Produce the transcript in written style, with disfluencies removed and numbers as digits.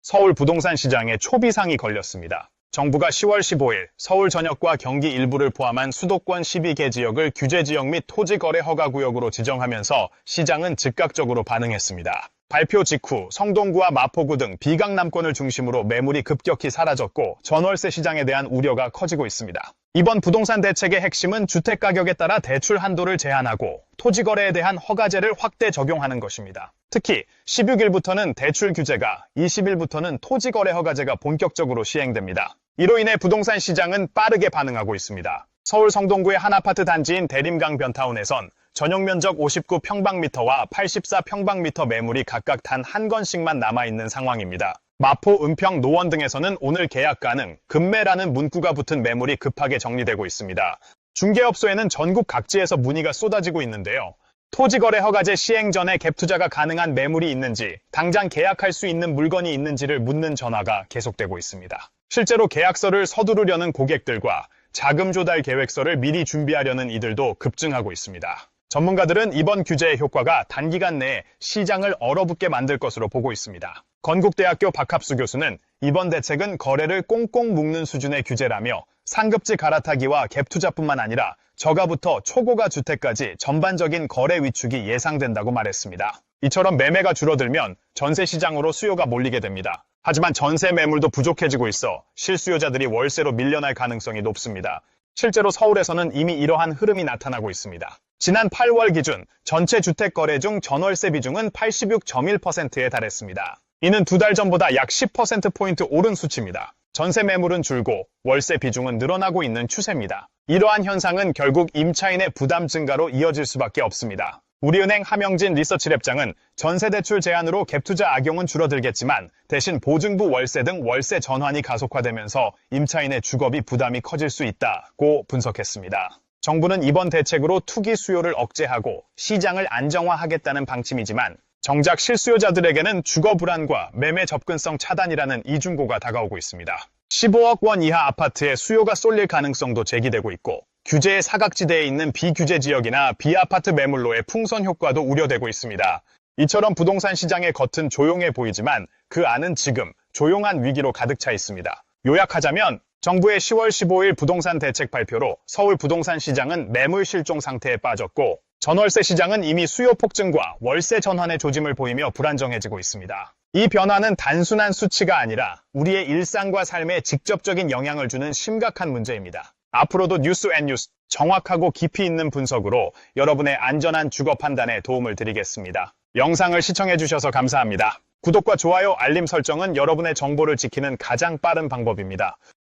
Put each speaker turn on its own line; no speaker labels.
서울 부동산 시장에 초비상이 걸렸습니다. 정부가 10월 15일 서울 전역과 경기 일부를 포함한 수도권 12개 지역을 규제지역 및 토지거래 허가구역으로 지정하면서 시장은 즉각적으로 반응했습니다. 발표 직후 성동구와 마포구 등 비강남권을 중심으로 매물이 급격히 사라졌고 전월세 시장에 대한 우려가 커지고 있습니다. 이번 부동산 대책의 핵심은 주택가격에 따라 대출 한도를 제한하고 토지거래에 대한 허가제를 확대 적용하는 것입니다. 특히 16일부터는 대출 규제가, 20일부터는 토지거래 허가제가 본격적으로 시행됩니다. 이로 인해 부동산 시장은 빠르게 반응하고 있습니다. 서울 성동구의 한 아파트 단지인 대림강 변타운에선 전용 면적 59평방미터와 84평방미터 매물이 각각 단 한 건씩만 남아있는 상황입니다. 마포, 은평, 노원 등에서는 오늘 계약 가능, 급매라는 문구가 붙은 매물이 급하게 정리되고 있습니다. 중개업소에는 전국 각지에서 문의가 쏟아지고 있는데요. 토지거래 허가제 시행 전에 갭 투자가 가능한 매물이 있는지, 당장 계약할 수 있는 물건이 있는지를 묻는 전화가 계속되고 있습니다. 실제로 계약서를 서두르려는 고객들과 자금 조달 계획서를 미리 준비하려는 이들도 급증하고 있습니다. 전문가들은 이번 규제의 효과가 단기간 내에 시장을 얼어붙게 만들 것으로 보고 있습니다. 건국대학교 박합수 교수는 이번 대책은 거래를 꽁꽁 묶는 수준의 규제라며 상급지 갈아타기와 갭 투자뿐만 아니라 저가부터 초고가 주택까지 전반적인 거래 위축이 예상된다고 말했습니다. 이처럼 매매가 줄어들면 전세 시장으로 수요가 몰리게 됩니다. 하지만 전세 매물도 부족해지고 있어 실수요자들이 월세로 밀려날 가능성이 높습니다. 실제로 서울에서는 이미 이러한 흐름이 나타나고 있습니다. 지난 8월 기준 전체 주택 거래 중 전월세 비중은 86.1%에 달했습니다. 이는 두 달 전보다 약 10%포인트 오른 수치입니다. 전세 매물은 줄고 월세 비중은 늘어나고 있는 추세입니다. 이러한 현상은 결국 임차인의 부담 증가로 이어질 수밖에 없습니다. 우리은행 함영진 리서치랩장은 전세대출 제한으로 갭투자 악용은 줄어들겠지만 대신 보증부 월세 등 월세 전환이 가속화되면서 임차인의 주거비 부담이 커질 수 있다고 분석했습니다. 정부는 이번 대책으로 투기 수요를 억제하고 시장을 안정화하겠다는 방침이지만 정작 실수요자들에게는 주거 불안과 매매 접근성 차단이라는 이중고가 다가오고 있습니다. 15억 원 이하 아파트에 수요가 쏠릴 가능성도 제기되고 있고 규제의 사각지대에 있는 비규제 지역이나 비아파트 매물로의 풍선 효과도 우려되고 있습니다. 이처럼 부동산 시장의 겉은 조용해 보이지만 그 안은 지금 조용한 위기로 가득 차 있습니다. 요약하자면 정부의 10월 15일 부동산 대책 발표로 서울 부동산 시장은 매물 실종 상태에 빠졌고 전월세 시장은 이미 수요 폭증과 월세 전환의 조짐을 보이며 불안정해지고 있습니다. 이 변화는 단순한 수치가 아니라 우리의 일상과 삶에 직접적인 영향을 주는 심각한 문제입니다. 앞으로도 뉴스앤뉴스 정확하고 깊이 있는 분석으로 여러분의 안전한 주거 판단에 도움을 드리겠습니다. 영상을 시청해주셔서 감사합니다. 구독과 좋아요, 알림 설정은 여러분의 정보를 지키는 가장 빠른 방법입니다.